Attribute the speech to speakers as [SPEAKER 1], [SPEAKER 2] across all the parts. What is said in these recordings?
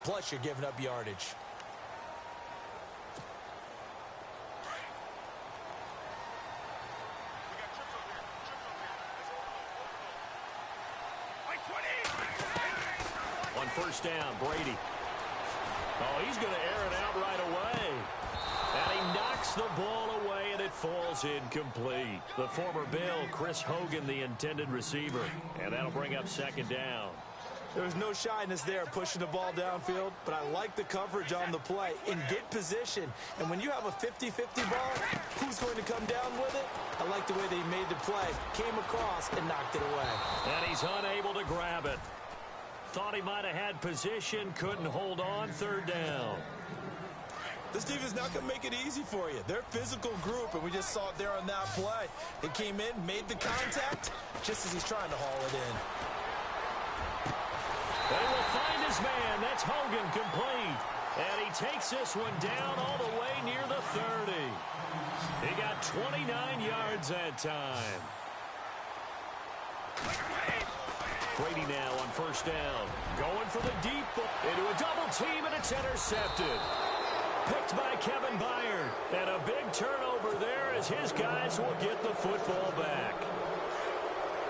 [SPEAKER 1] plus you're giving up yardage.
[SPEAKER 2] On first down, Brady. Oh, he's going to air it out right away. And he knocks the ball away, and it falls incomplete. The former Bill, Chris Hogan, the intended receiver. And that'll bring up second down.
[SPEAKER 1] There's no shyness there pushing the ball downfield, but I like the coverage on the play in good position. And when you have a 50-50 ball, who's going to come down with it? I like the way they made the play, came across, and knocked it away.
[SPEAKER 2] And he's unable to grab it. Thought he might have had position, couldn't hold on, third down.
[SPEAKER 1] This defense is not going to make it easy for you. They're a physical group, and we just saw it there on that play. They came in, made the contact, just as he's trying to haul it in.
[SPEAKER 2] They will find his man. That's Hogan, complete. And he takes this one down all the way near the 30. He got 29 yards that time. Brady now on first down. Going for the deep into a double team, and it's intercepted. Picked by Kevin Byard. And a big turnover there as his guys will get the football back.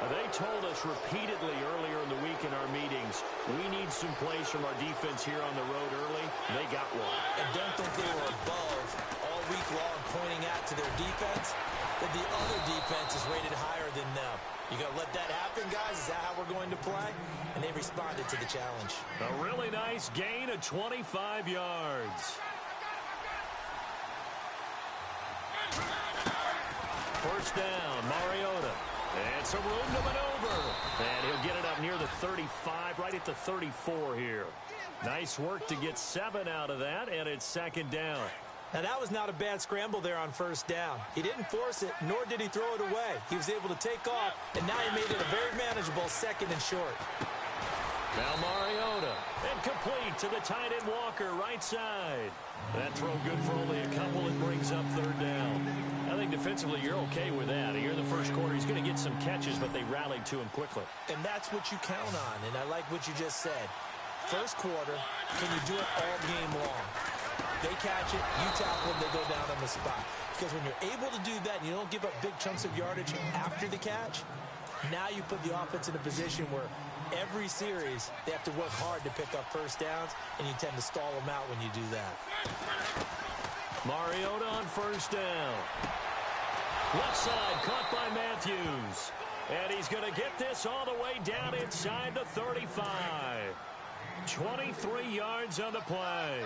[SPEAKER 2] They told us repeatedly earlier in the week in our meetings, we need some plays from our defense here on the road early. They got one.
[SPEAKER 1] And don't think they were above all week long pointing out to their defense that the other defense is rated higher than them. You going to let that happen, guys? Is that how we're going to play? And they responded to the challenge.
[SPEAKER 2] A really nice gain of 25 yards. First down, Mariota. And some room to maneuver. And he'll get it up near the 35, right at the 34 here. Nice work to get 7 out of that, and it's second down.
[SPEAKER 1] Now, that was not a bad scramble there on first down. He didn't force it, nor did he throw it away. He was able to take off, and now he made it a very manageable second and short.
[SPEAKER 2] Now Mariota, and complete to the tight end Walker, right side. That throw good for only a couple. It brings up third down. I think defensively you're okay with that. Here in the first quarter, he's going to get some catches, but they rallied to him quickly.
[SPEAKER 1] And that's what you count on, and I like what you just said. First quarter, can you do it all game long? They catch it, you tackle them, they go down on the spot. Because when you're able to do that and you don't give up big chunks of yardage after the catch, now you put the offense in a position where every series they have to work hard to pick up first downs, and you tend to stall them out when you do that.
[SPEAKER 2] Mariota on first down. Left side caught by Matthews. And he's going to get this all the way down inside the 35. 23 yards on the play.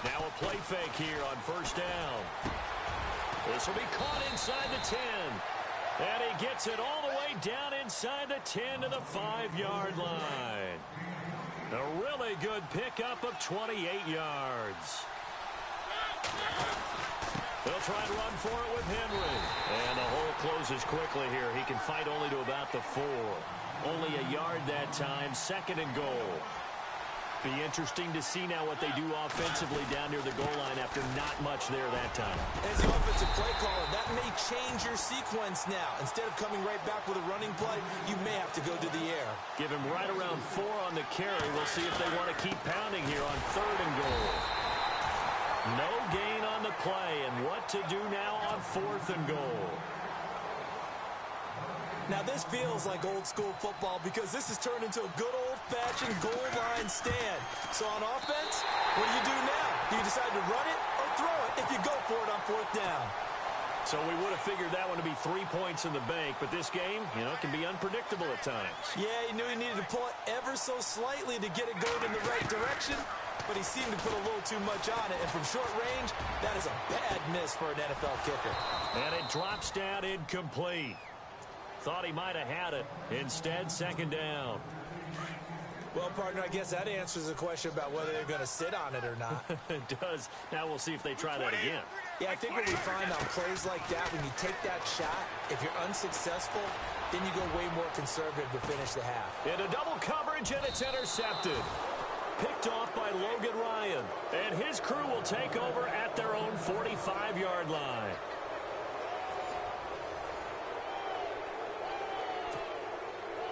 [SPEAKER 2] Now a play fake here on first down. This will be caught inside the 10. And he gets it all the way down inside the 10 to the 5-yard line. A really good pickup of 28 yards. They'll try to run for it with Henry. And the hole closes quickly here. He can fight only to about the 4. Only a yard that time, second and goal. Be interesting to see now what they do offensively down near the goal line after not much there that time.
[SPEAKER 1] As the offensive play caller, that may change your sequence now. Instead of coming right back with a running play, you may have to go to the air.
[SPEAKER 2] Give him right around 4 on the carry. We'll see if they want to keep pounding here on third and goal. No gain on the play, and what to do now on fourth and goal.
[SPEAKER 1] Now, this feels like old-school football because this has turned into a good old-fashioned goal line stand. So on offense, what do you do now? Do you decide to run it or throw it if you go for it on fourth down?
[SPEAKER 2] So we would have figured that one to be 3 points in the bank, but this game, you know, can be unpredictable at times.
[SPEAKER 1] Yeah, he knew he needed to pull it ever so slightly to get it going in the right direction, but he seemed to put a little too much on it, and from short range, that is a bad miss for an NFL kicker.
[SPEAKER 2] And it drops down incomplete. Thought he might have had it. Instead, second down.
[SPEAKER 1] Well, partner, I guess that answers the question about whether they're going to sit on it or not.
[SPEAKER 2] It does. Now we'll see if they try that again.
[SPEAKER 1] Yeah, I think what we find on plays like that, when you take that shot, if you're unsuccessful, then you go way more conservative to finish the half.
[SPEAKER 2] Into double coverage, and it's intercepted. Picked off by Logan Ryan. And his crew will take over at their own 45-yard line.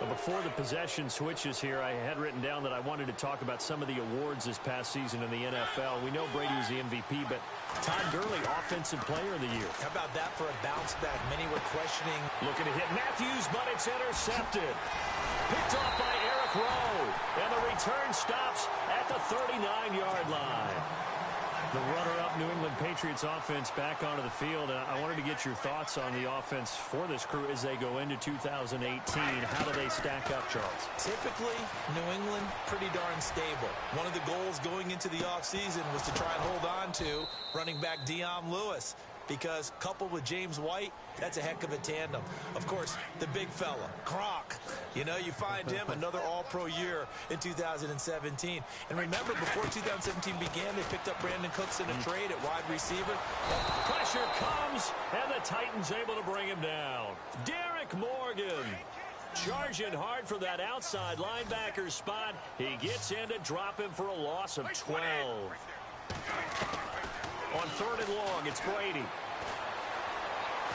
[SPEAKER 2] Before the possession switches here, I had written down that I wanted to talk about some of the awards this past season in the NFL. We know Brady was the MVP, but Todd Gurley, Offensive Player of the Year.
[SPEAKER 1] How about that for a bounce back? Many were questioning.
[SPEAKER 2] Looking to hit Matthews, but it's intercepted. Picked off by Eric Rowe, and the return stops at the 39-yard line. The runner-up New England Patriots offense back onto the field. I wanted to get your thoughts on the offense for this crew as they go into 2018. How do they stack up, Charles?
[SPEAKER 1] Typically, New England, pretty darn stable. One of the goals going into the offseason was to try and hold on to running back Dion Lewis, because coupled with James White, that's a heck of a tandem. Of course, the big fella, Gronk. You know, you find him another all-pro year in 2017. And remember, before 2017 began, they picked up Brandon Cooks in a trade at wide receiver.
[SPEAKER 2] Pressure comes, and the Titans able to bring him down. Derek Morgan charging hard for that outside linebacker spot. He gets in to drop him for a loss of 12. On 3rd and long, it's Brady.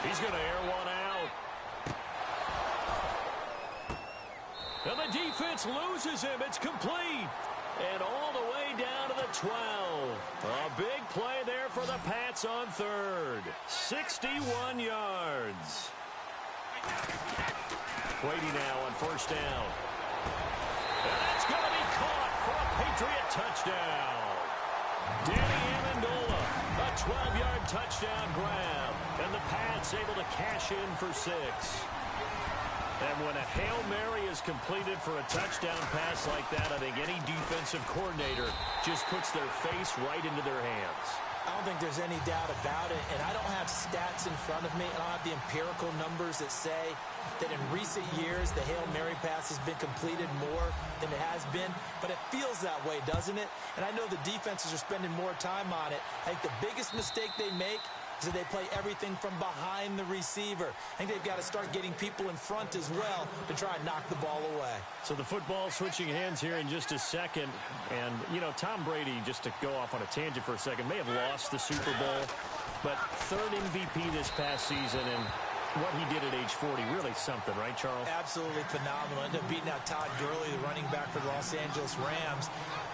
[SPEAKER 2] He's going to air one out. And the defense loses him. It's complete. And all the way down to the 12. A big play there for the Pats on 3rd. 61 yards. Brady now on 1st down. And that's going to be caught for a Patriot touchdown. Danny Amendola, a 12-yard touchdown grab. And the Pats able to cash in for 6. And when a Hail Mary is completed for a touchdown pass like that, I think any defensive coordinator just puts their face right into their hands.
[SPEAKER 1] I don't think there's any doubt about it, and I don't have stats in front of me. I don't have the empirical numbers that say that in recent years the Hail Mary pass has been completed more than it has been, but it feels that way, doesn't it? And I know the defenses are spending more time on it. I think the biggest mistake they make is that they play everything from behind the receiver. I think they've got to start getting people in front as well to try and knock the ball away.
[SPEAKER 2] So the football switching hands here in just a second. And, you know, Tom Brady, just to go off on a tangent for a second, may have lost the Super Bowl, but 3rd MVP this past season, and what he did at age 40, really something, right, Charles?
[SPEAKER 1] Absolutely phenomenal. Ended up beating out Todd Gurley, the running back for the Los Angeles Rams.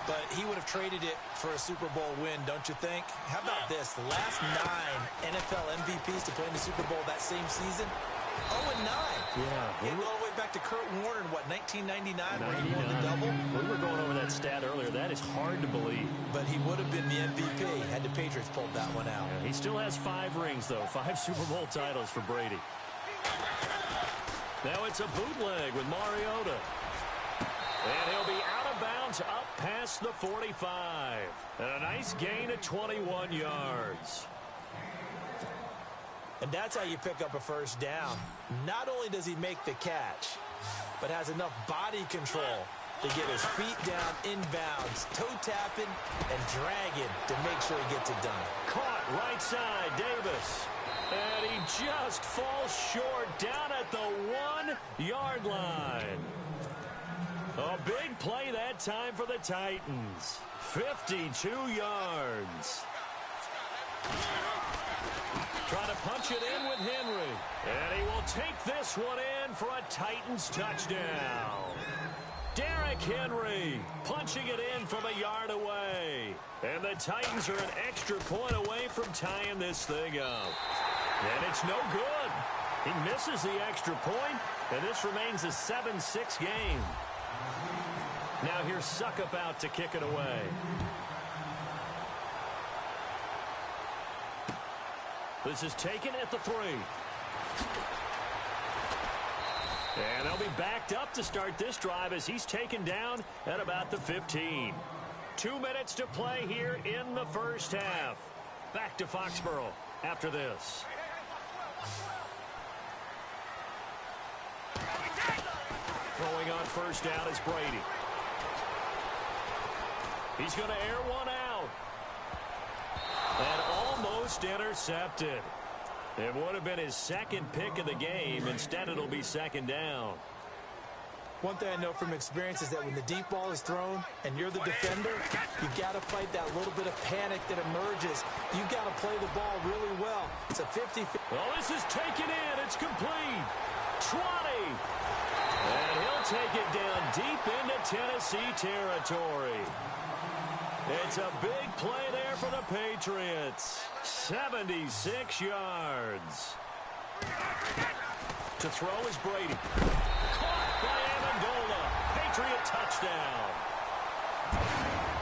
[SPEAKER 1] But he would have traded it for a Super Bowl win, don't you think? How about this? The last 9 NFL MVPs to play in the Super Bowl that same season, 0-9.
[SPEAKER 2] Yeah.
[SPEAKER 1] He all the way back to Kurt Warner in, what, 1999 when he won the double?
[SPEAKER 2] We were going over that stat earlier. That is hard to believe.
[SPEAKER 1] But he would have been the MVP had the Patriots pulled that one out.
[SPEAKER 2] Yeah, he still has 5 rings, though. 5 Super Bowl titles for Brady. Now it's a bootleg with Mariota. And he'll be out of bounds up past the 45. And a nice gain of 21 yards.
[SPEAKER 1] And that's how you pick up a 1st down. Not only does he make the catch, but has enough body control to get his feet down inbounds, toe tapping and dragging to make sure he gets it done.
[SPEAKER 2] Caught right side, Davis. And he just falls short down at the 1-yard line. A big play that time for the Titans. 52 yards. Trying to punch it in with Henry. And he will take this one in for a Titans touchdown. Derrick Henry punching it in from a yard away. And the Titans are an extra point away from tying this thing up. And it's no good. He misses the extra point, and this remains a 7-6 game. Now here's Suckup out to kick it away. This is taken at the 3. And they'll be backed up to start this drive as he's taken down at about the 15. 2 minutes to play here in the 1st half. Back to Foxborough after this. Throwing on 1st down is Brady. He's going to air one out. And almost intercepted. It would have been his 2nd pick of the game. Instead, it'll be 2nd down.
[SPEAKER 1] One thing I know from experience is that when the deep ball is thrown and you're the defender, you've got to fight that little bit of panic that emerges. You've got to play the ball really well. It's a 50-50.
[SPEAKER 2] Oh, this is taken in. It's complete. 20. And he'll take it down deep into Tennessee territory. It's a big play there for the Patriots. 76 yards. To throw is Brady. Caught by Amendola. Patriot touchdown.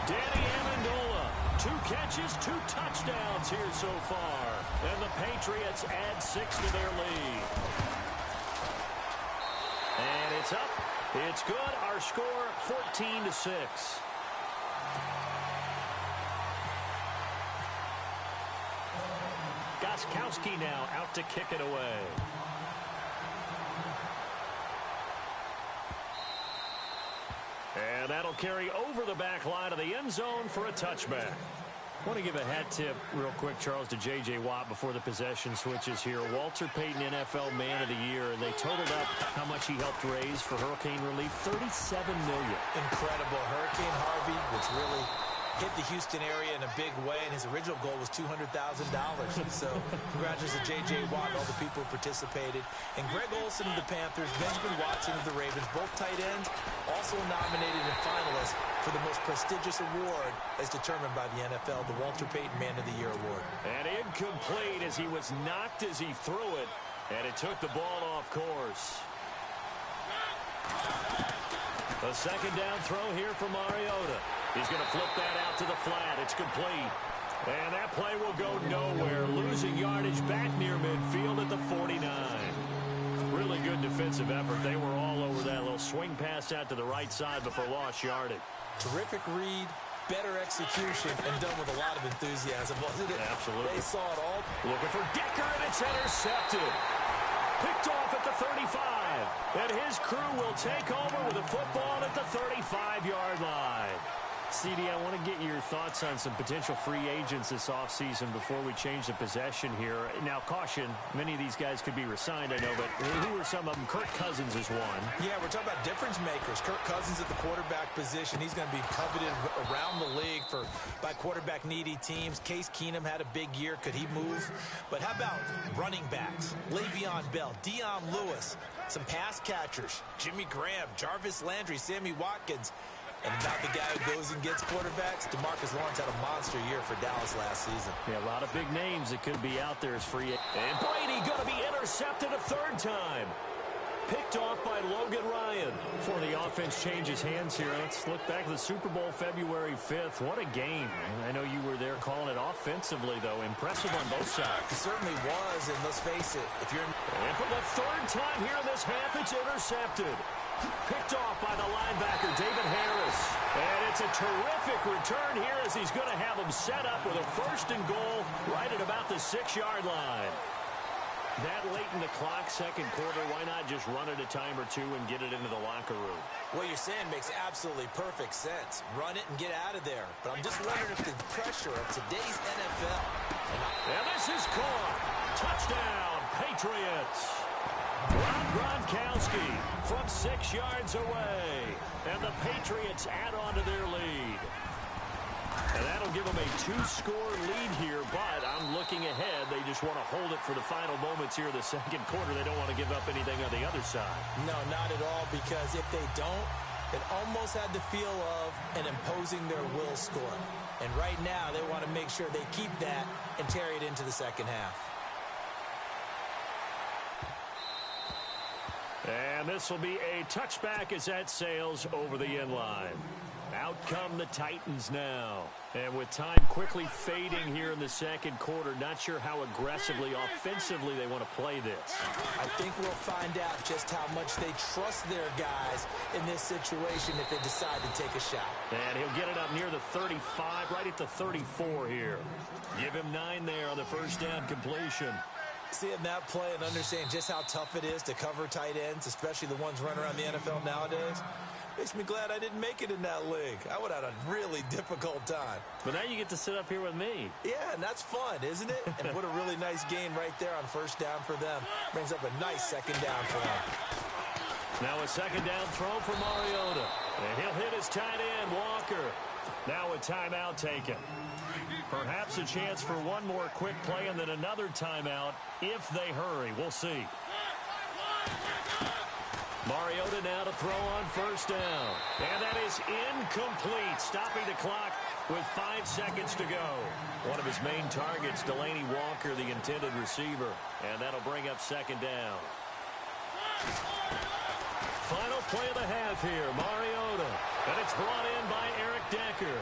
[SPEAKER 2] Danny Amendola. 2 catches, 2 touchdowns here so far. And the Patriots add 6 to their lead. And it's up. It's good. Our score 14-6. Gostkowski now out to kick it away. And that'll carry over the back line of the end zone for a touchback. I want to give a hat tip real quick, Charles, to J.J. Watt before the possession switches here. Walter Payton, NFL Man of the Year, and they totaled up how much he helped raise for hurricane relief, $37 million.
[SPEAKER 1] Incredible. Hurricane Harvey, which really hit the Houston area in a big way, and his original goal was $200,000. So congratulations to J.J. Watt and all the people who participated. And Greg Olsen of the Panthers, Benjamin Watson of the Ravens, both tight ends, also nominated and finalists for the most prestigious award as determined by the NFL, the Walter Payton Man of the Year Award.
[SPEAKER 2] And incomplete as he was knocked as he threw it, and it took the ball off course. A second down throw here for Mariota. He's going to flip that out to the flat. It's complete. And that play will go nowhere. Losing yardage back near midfield at the 49. Really good defensive effort. They were all over that little swing pass out to the right side before lost yardage.
[SPEAKER 1] Terrific read, better execution, and done with a lot of enthusiasm, wasn't it?
[SPEAKER 2] Absolutely.
[SPEAKER 1] They saw it all.
[SPEAKER 2] Looking for Decker, and it's intercepted. Picked off at the 35. And his crew will take over with a football at the 35-yard line. CD, I want to get your thoughts on some potential free agents this offseason before we change the possession here. Now, caution, many of these guys could be re-signed, I know, but who are some of them? Kirk Cousins is one.
[SPEAKER 1] Yeah, we're talking about difference makers. Kirk Cousins at the quarterback position. He's going to be coveted around the league by quarterback-needy teams. Case Keenum had a big year. Could he move? But how about running backs? Le'Veon Bell, Dion Lewis, some pass catchers, Jimmy Graham, Jarvis Landry, Sammy Watkins. And about the guy who goes and gets quarterbacks, DeMarcus Lawrence had a monster year for Dallas last season.
[SPEAKER 2] Yeah, a lot of big names that could be out there as free. And Brady going to be intercepted a third time. Picked off by Logan Ryan. Before the offense changes hands here, let's look back to the Super Bowl February 5th. What a game. I know you were there calling it offensively, though. Impressive on both sides.
[SPEAKER 1] It certainly was, and let's face it, if you're...
[SPEAKER 2] And for the third time here in this half, it's intercepted. Picked off by the linebacker, David Harris. And it's a terrific return here as he's going to have them set up with a 1st and goal right at about the 6-yard line. That late in the clock, second quarter, why not just run it a time or two and get it into the locker room?
[SPEAKER 1] What you're saying makes absolutely perfect sense. Run it and get out of there. But I'm just wondering if the pressure of today's NFL...
[SPEAKER 2] And this is caught. Touchdown, Patriots. Rob Gronkowski from 6 yards away. And the Patriots add on to their lead. And that'll give them a 2-score lead here, but I'm looking ahead. They just want to hold it for the final moments here in the second quarter. They don't want to give up anything on the other side.
[SPEAKER 1] No, not at all, because if they don't, it almost had the feel of an imposing their will score. And right now, they want to make sure they keep that and carry it into the second half.
[SPEAKER 2] And this will be a touchback as that sails over the end line. Out come the Titans now. And with time quickly fading here in the second quarter, not sure how aggressively, offensively they want to play this.
[SPEAKER 1] I think we'll find out just how much they trust their guys in this situation if they decide to take a shot.
[SPEAKER 2] And he'll get it up near the 35, right at the 34 here. Give him 9 there on the first down completion.
[SPEAKER 1] Seeing that play and understanding just how tough it is to cover tight ends, especially the ones running around the NFL nowadays, makes me glad I didn't make it in that league. I would have had a really difficult time.
[SPEAKER 2] But now you get to sit up here with me.
[SPEAKER 1] Yeah, and that's fun, isn't it? And what a really nice game right there on first down for them. Brings up a nice second down for them.
[SPEAKER 2] Now a second down throw for Mariota. And he'll hit his tight end, Walker. Now a timeout taken. Perhaps a chance for one more quick play and then another timeout if they hurry. We'll see. Mariota now to throw on first down. And that is incomplete, stopping the clock with 5 seconds to go. One of his main targets, Delaney Walker, the intended receiver. And that'll bring up second down. Final play of the half here, Mariota. And it's brought in by Eric Decker.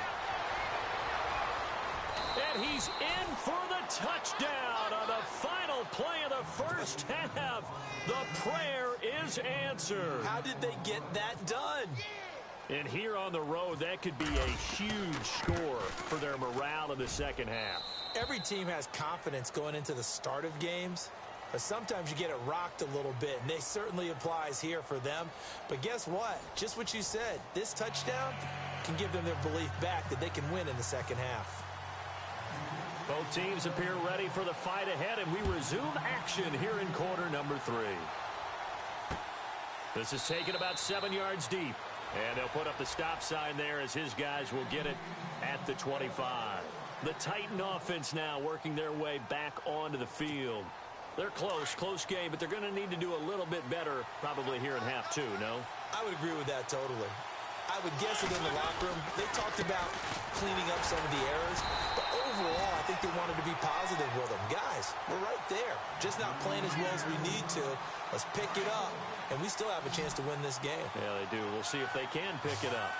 [SPEAKER 2] And he's in for the touchdown on the final play of the first half. The prayer is answered.
[SPEAKER 1] How did they get that done?
[SPEAKER 2] And here on the road, that could be a huge score for their morale in the second half.
[SPEAKER 1] Every team has confidence going into the start of games, but sometimes you get it rocked a little bit, and it certainly applies here for them. But guess what? Just what you said, this touchdown can give them their belief back that they can win in the second half.
[SPEAKER 2] Both teams appear ready for the fight ahead, and we resume action here in quarter number 3. This is taken about 7 yards deep, and they'll put up the stop sign there as his guys will get it at the 25. The Titan offense now working their way back onto the field. They're close game, but they're going to need to do a little bit better probably here in half 2, no?
[SPEAKER 1] I would agree with that totally. I would guess it in the locker room. They talked about cleaning up some of the errors, but overall, I think they wanted to be positive with them. Guys, we're right there. Just not playing as well as we need to. Let's pick it up, and we still have a chance to win this game.
[SPEAKER 2] Yeah, they do. We'll see if they can pick it up.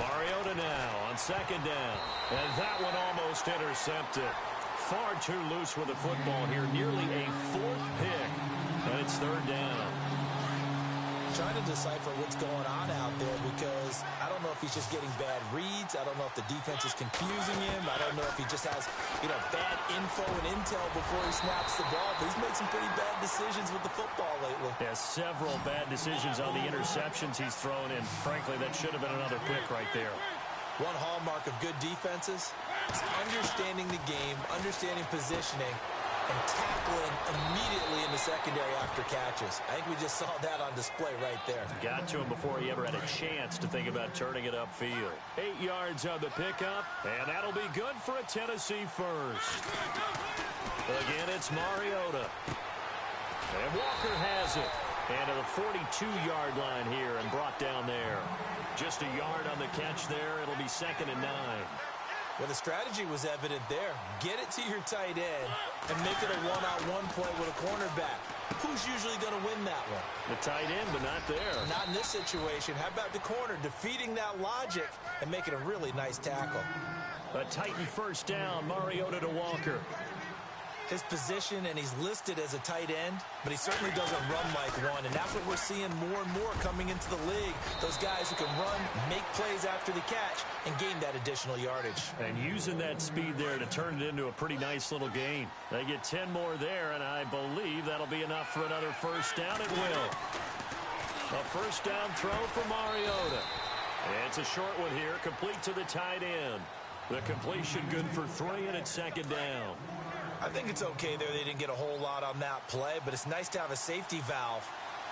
[SPEAKER 2] Mariota now on second down, and that one almost intercepted. Far too loose with the football here. Nearly a 4th pick, and it's third down.
[SPEAKER 1] Trying to decipher what's going on out there because I don't know if he's just getting bad reads. I don't know if the defense is confusing him. I don't know if he just has, bad info and intel before he snaps the ball. But he's made some pretty bad decisions with the football lately.
[SPEAKER 2] Yeah, several bad decisions on the interceptions he's thrown in. Frankly, that should have been another pick right there.
[SPEAKER 1] One hallmark of good defenses is understanding the game, understanding positioning, and tackling immediately in the secondary after catches. I think we just saw that on display right there.
[SPEAKER 2] Got to him before he ever had a chance to think about turning it upfield. 8 yards on the pickup, and that'll be good for a Tennessee first. Again, it's Mariota. And Walker has it. And to the 42-yard line here and brought down there. Just a yard on the catch there. It'll be 2nd and 9.
[SPEAKER 1] Well, the strategy was evident there. Get it to your tight end and make it a one-on-one play with a cornerback. Who's usually going to win that one?
[SPEAKER 2] The tight end, but not there.
[SPEAKER 1] Not in this situation. How about the corner defeating that logic and making a really nice tackle?
[SPEAKER 2] A Titan first down, Mariota to Walker.
[SPEAKER 1] His position, and he's listed as a tight end, but he certainly doesn't run like one, and that's what we're seeing more and more coming into the league. Those guys who can run, make plays after the catch, and gain that additional yardage. And using that speed there to turn it into a pretty nice little gain. They get 10 more there, and I believe that'll be enough for another first down. It will. A first down throw for Mariota. It's a short one here, complete to the tight end. The completion good for 3, and it's second down. I think it's okay there. They didn't get a whole lot on that play, but it's nice to have a safety valve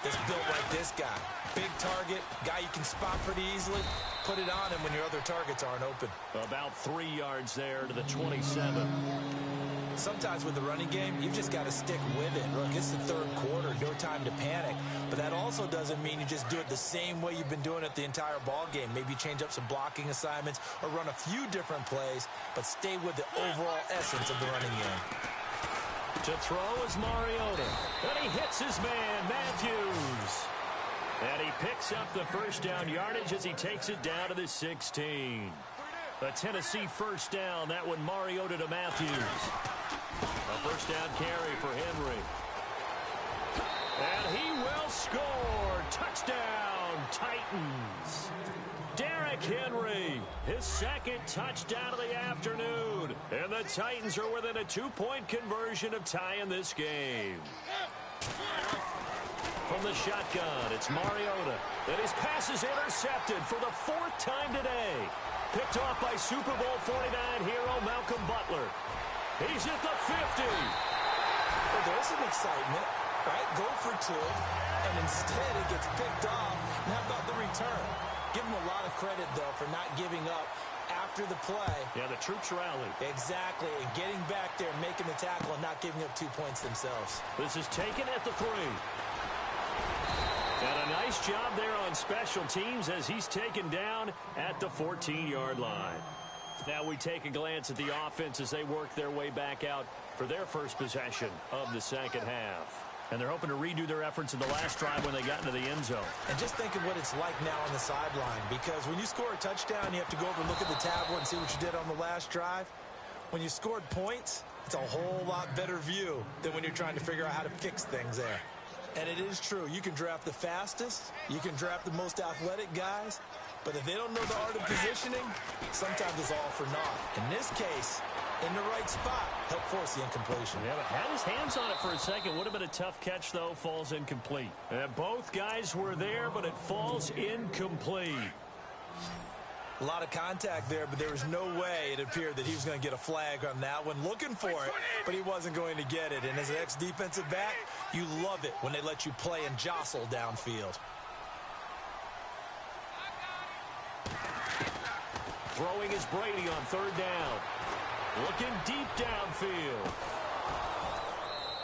[SPEAKER 1] that's built like this guy. Big target, guy you can spot pretty easily. Put it on him when your other targets aren't open. About 3 yards there to the 27. Sometimes with the running game, you've just got to stick with it. Look, it's the third quarter, no time to panic. But that also doesn't mean you just do it the same way you've been doing it the entire ball game. Maybe change up some blocking assignments or run a few different plays, but stay with the overall essence of the running game. To throw is Mariota. And he hits his man, Matthews. And he picks up the first down yardage as he takes it down to the 16. A Tennessee first down. That one Mariota to Matthews. A first down carry for Henry. And he will score. Touchdown, Titans. Derrick Henry, his second touchdown of the afternoon. And the Titans are within a 2-point conversion of tying this game. From the shotgun, it's Mariota. And his pass is intercepted for the 4th time today. Picked off by Super Bowl 49 hero Malcolm Butler. He's at the 50. Well, there's some excitement, right? Go for 2, and instead it gets picked off. And how about the return? Give him a lot of credit, though, for not giving up after the play.
[SPEAKER 2] Yeah, the troops rallied.
[SPEAKER 1] Exactly, and getting back there, making the tackle, and not giving up 2 points themselves.
[SPEAKER 2] This is taken at the 3. And a nice job there on special teams as he's taken down at the 14-yard line. Now we take a glance at the offense as they work their way back out for their first possession of the second half. And they're hoping to redo their efforts in the last drive when they got into the end zone. And
[SPEAKER 1] just think of what it's like now on the sideline, because when you score a touchdown, you have to go over and look at the tablet and see what you did on the last drive. When you scored points, it's a whole lot better view than when you're trying to figure out how to fix things there. And it is true. You can draft the fastest. You can draft the most athletic guys. But if they don't know the art of positioning, sometimes it's all for naught. In this case, in the right spot, help force the incompletion.
[SPEAKER 2] Yeah, but had his hands on it for a second. Would have been a tough catch, though. Falls incomplete. And both guys were there, but it falls incomplete.
[SPEAKER 1] A lot of contact there, but there was no way it appeared that he was going to get a flag on that one. Looking for it, but he wasn't going to get it. And as an ex-defensive back, you love it when they let you play and jostle downfield.
[SPEAKER 2] Throwing is Brady on 3rd down. Looking deep downfield.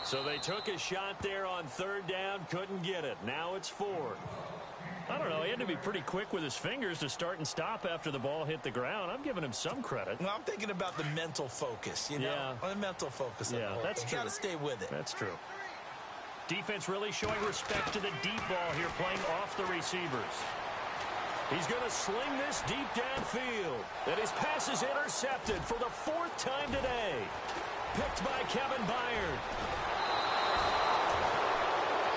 [SPEAKER 2] So they took a shot there on 3rd down, couldn't get it. Now it's 4th. I don't know. He had to be pretty quick with his fingers to start and stop after the ball hit the ground. I'm giving him some credit.
[SPEAKER 1] Well, I'm thinking about the mental focus, you know? The mental focus.
[SPEAKER 2] Yeah, that's true.
[SPEAKER 1] You got to stay with it.
[SPEAKER 2] That's true. Defense really showing respect to the deep ball here, playing off the receivers. He's going to sling this deep downfield. And his pass is intercepted for the 4th time today. Picked by Kevin Byard.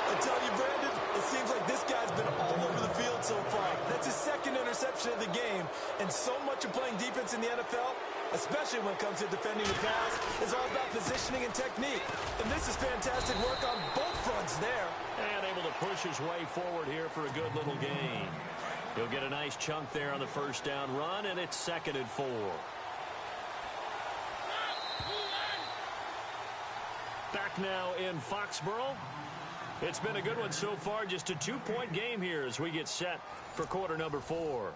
[SPEAKER 1] I tell you, Brandon, it seems like this guy's been all over the field so far. That's his 2nd interception of the game. And so much of playing defense in the NFL, especially when it comes to defending the pass, is all about positioning and technique. And this is fantastic work on both fronts there.
[SPEAKER 2] And able to push his way forward here for a good little gain. He'll get a nice chunk there on the 1st down run, and it's 2nd and 4. Back now in Foxborough. It's been a good one so far. Just a 2-point game here as we get set for quarter number 4.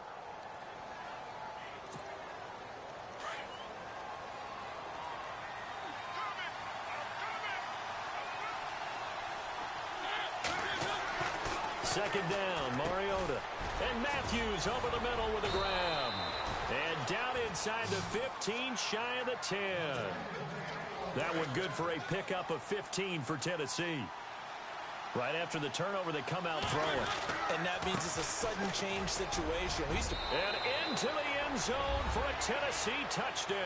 [SPEAKER 2] Second down, Mariota. And Matthews over the middle with a grab. And down inside the 15, shy of the 10. That one good for a pickup of 15 for Tennessee. Right after the turnover, they come out throwing.
[SPEAKER 1] And that means it's a sudden change situation.
[SPEAKER 2] And into the end zone for a Tennessee touchdown.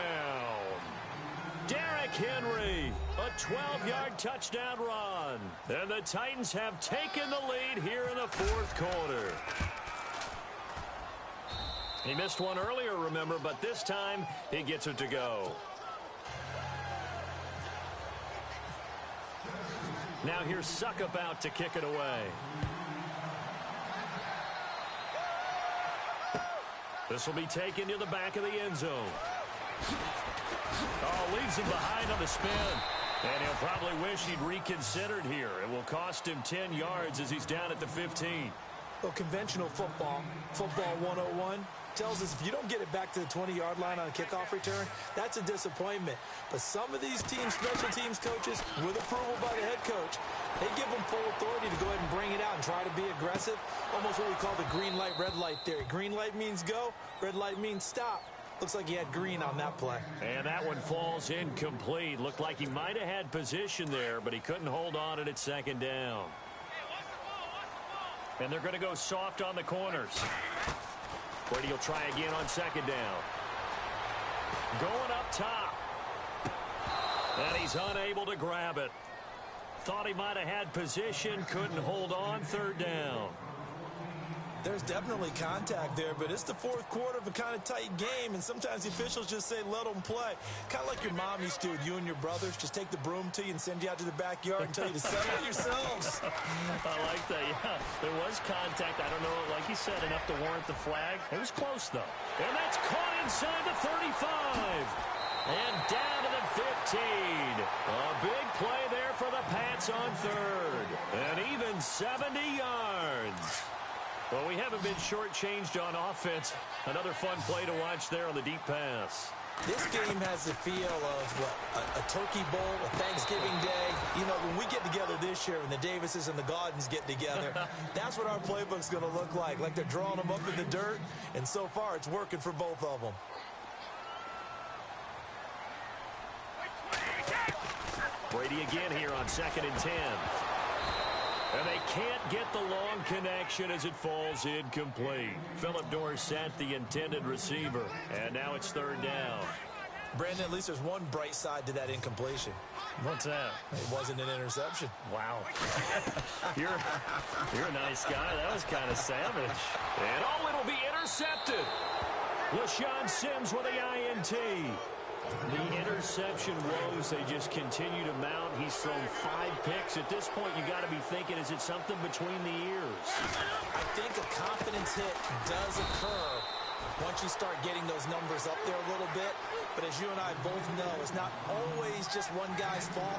[SPEAKER 2] Derrick Henry, a 12-yard touchdown run. And the Titans have taken the lead here in the 4th quarter. He missed one earlier, remember, but this time he gets it to go. Now here's Suckup out to kick it away. This will be taken to the back of the end zone. Oh, leaves him behind on the spin. And he'll probably wish he'd reconsidered here. It will cost him 10 yards as he's down at the 15.
[SPEAKER 1] Well, conventional football 101, tells us if you don't get it back to the 20-yard line on a kickoff return, that's a disappointment. But some of these teams, special teams coaches, with approval by the head coach, they give them full authority to go ahead and bring it out and try to be aggressive. Almost what we call the green light, red light theory. Green light means go, red light means stop. Looks like he had green on that play.
[SPEAKER 2] And that one falls incomplete. Looked like he might have had position there, but he couldn't hold on at 2nd down. And they're going to go soft on the corners. Brady will try again on 2nd down. Going up top. And he's unable to grab it. Thought he might have had position, couldn't hold on, 3rd down.
[SPEAKER 1] There's definitely contact there, but it's the 4th quarter of a kind of tight game, and sometimes the officials just say, let them play. Kind of like your mom used to with you and your brothers. Just take the broom to you and send you out to the backyard and tell you to settle it yourselves.
[SPEAKER 2] I like that, yeah. There was contact. I don't know, like you said, enough to warrant the flag. It was close, though. And that's caught inside the 35. And down to the 15. A big play there for the Pats on 3rd. And even 70 yards. Well, we haven't been shortchanged on offense. Another fun play to watch there on the deep pass.
[SPEAKER 1] This game has the feel of a turkey bowl, a Thanksgiving Day. You know, when we get together this year and the Davises and the Gaudens get together, that's what our playbook's going to look like they're drawing them up in the dirt, and so far it's working for both of them.
[SPEAKER 2] Brady again here on 2nd and 10. And they can't get the long connection as it falls incomplete. Phillip Dorsett, the intended receiver. And now it's 3rd down.
[SPEAKER 1] Brandon, at least there's one bright side to that incompletion.
[SPEAKER 2] What's that?
[SPEAKER 1] It wasn't an interception.
[SPEAKER 2] Wow. You're a nice guy. That was kind of savage. And it'll be intercepted. LaShawn Sims with the INT. The interception woes, they just continue to mount. He's thrown 5 picks. At this point, you got to be thinking, is it something between the ears?
[SPEAKER 1] I think a confidence hit does occur once you start getting those numbers up there a little bit. But as you and I both know, it's not always just one guy's fault.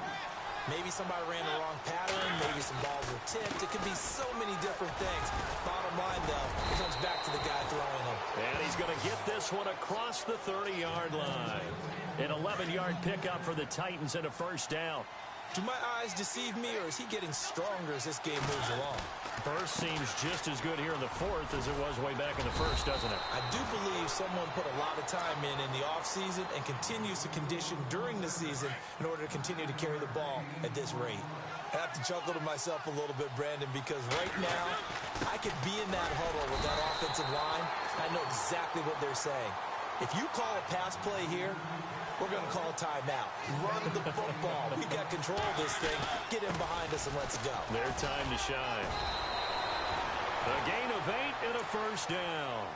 [SPEAKER 1] Maybe somebody ran the wrong pattern. Maybe some balls were tipped. It could be so many different things. Bottom line, though, it comes back to the guy throwing them.
[SPEAKER 2] And he's going to get this one across the 30-yard line. An 11-yard pickup for the Titans and a 1st down.
[SPEAKER 1] Do my eyes deceive me, or is he getting stronger as this game moves along?
[SPEAKER 2] Burst seems just as good here in the 4th as it was way back in the 1st, doesn't it?
[SPEAKER 1] I do believe someone put a lot of time in the offseason and continues to condition during the season in order to continue to carry the ball at this rate. I have to chuckle to myself a little bit, Brandon, because right now I could be in that huddle with that offensive line. I know exactly what they're saying. If you call a pass play here, we're going to call a timeout. Run the football. We got control of this thing. Get in behind us and let's go.
[SPEAKER 2] Their time to shine. A gain of 8 and a 1st down.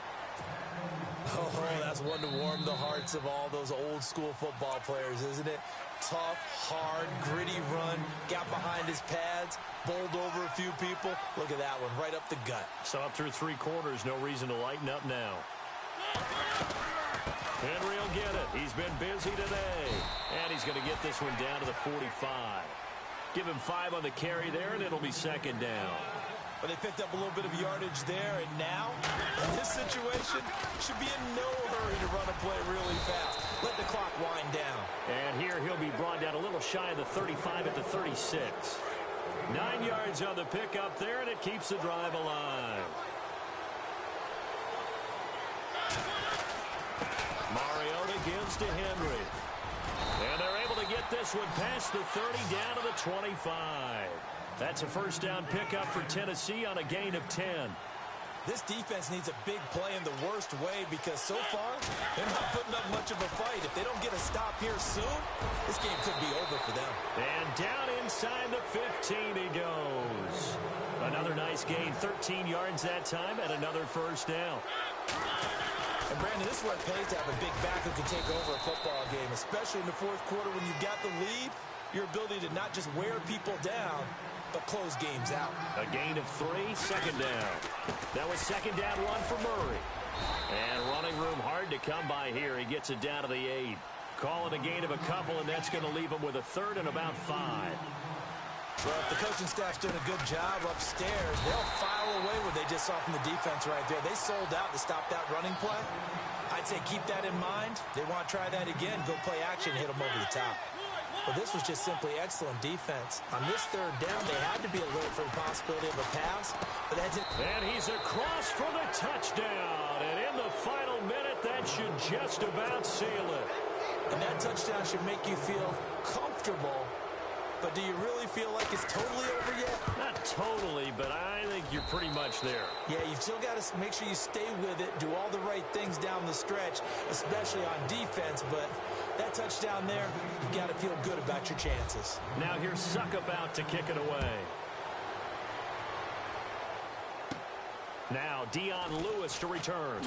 [SPEAKER 1] Oh, that's one to warm the hearts of all those old school football players, isn't it? Tough, hard, gritty run. Got behind his pads. Bowled over a few people. Look at that one, right up the gut.
[SPEAKER 2] So up through 3 quarters, no reason to lighten up now. Henry will get it. He's been busy today. And he's going to get this one down to the 45. Give him 5 on the carry there, and it'll be 2nd down.
[SPEAKER 1] But they picked up a little bit of yardage there, and now, in this situation, should be in no hurry to run a play really fast. Let the clock wind down.
[SPEAKER 2] And here he'll be brought down a little shy of the 35 at the 36. 9 yards on the pickup there, and it keeps the drive alive. Mariota gives to Henry. And they're able to get this one past the 30 down to the 25. That's a 1st down pickup for Tennessee on a gain of 10.
[SPEAKER 1] This defense needs a big play in the worst way because so far, they're not putting up much of a fight. If they don't get a stop here soon, this game could be over for them.
[SPEAKER 2] And down inside the 15 he goes. Another nice gain, 13 yards that time, and another 1st down.
[SPEAKER 1] And, Brandon, this is what it pays to have a big back who can take over a football game, especially in the 4th quarter when you've got the lead, your ability to not just wear people down, but close games out.
[SPEAKER 2] A gain of 3, 2nd down. That was 2nd down 1 for Murray. And running room hard to come by here. He gets it down to the 8. Calling a gain of a couple, and that's going to leave him with a 3rd and about 5.
[SPEAKER 1] Well, if the coaching staff's doing a good job upstairs, they'll file away what they just saw from the defense right there. They sold out to stop that running play. I'd say keep that in mind. They want to try that again, go play action, hit them over the top. Well, this was just simply excellent defense. On this 3rd down, they had to be alert for the possibility of a pass, but that didn't.
[SPEAKER 2] And he's across for the touchdown. And in the final minute, that should just about seal it.
[SPEAKER 1] And that touchdown should make you feel comfortable. But do you really feel like it's totally over yet?
[SPEAKER 2] Not totally, but I think you're pretty much there.
[SPEAKER 1] Yeah, you've still got to make sure you stay with it, do all the right things down the stretch, especially on defense. But that touchdown there, you got to feel good about your chances.
[SPEAKER 2] Now here's Suck about to kick it away. Now Dion Lewis to return.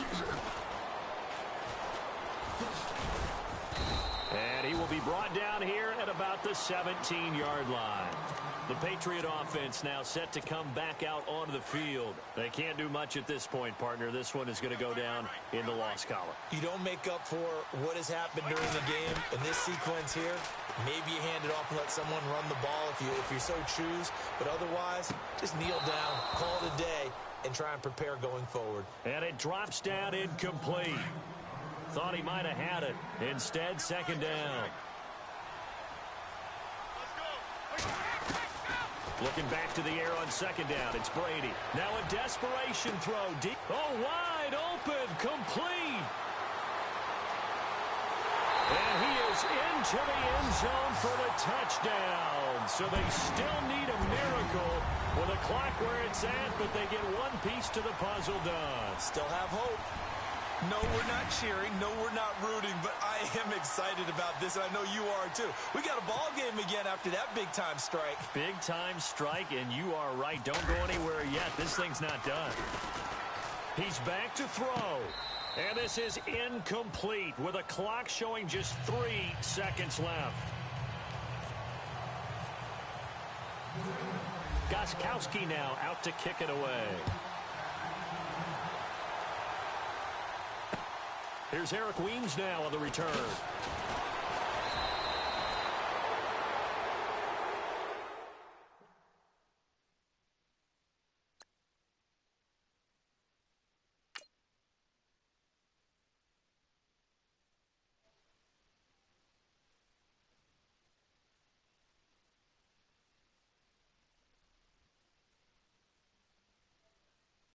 [SPEAKER 2] And he will be brought down here at about the 17-yard line. The Patriot offense now set to come back out onto the field. They can't do much at this point, partner. This one is going to go down in the loss column.
[SPEAKER 1] You don't make up for what has happened during the game in this sequence here. Maybe you hand it off and let someone run the ball if you so choose. But otherwise, just kneel down, call it a day, and try and prepare going forward.
[SPEAKER 2] And it drops down incomplete. Thought he might have had it. Instead, second down. Looking back to the air on second down. It's Brady. Now a desperation throw. Deep. Oh, wide open. Complete. And he is into the end zone for the touchdown. So they still need a miracle with a clock where it's at, but they get one piece to the puzzle done.
[SPEAKER 1] Still have hope.
[SPEAKER 3] No, we're not cheering. No, we're not rooting, but I am excited about this, and I know you are too. We got a ball game again after that big-time strike.
[SPEAKER 2] Big-time strike, and you are right. Don't go anywhere yet. This thing's not done. He's back to throw. And this is incomplete with a clock showing just 3 seconds left. Gostkowski now out to kick it away. Here's Eric Weems now on the return.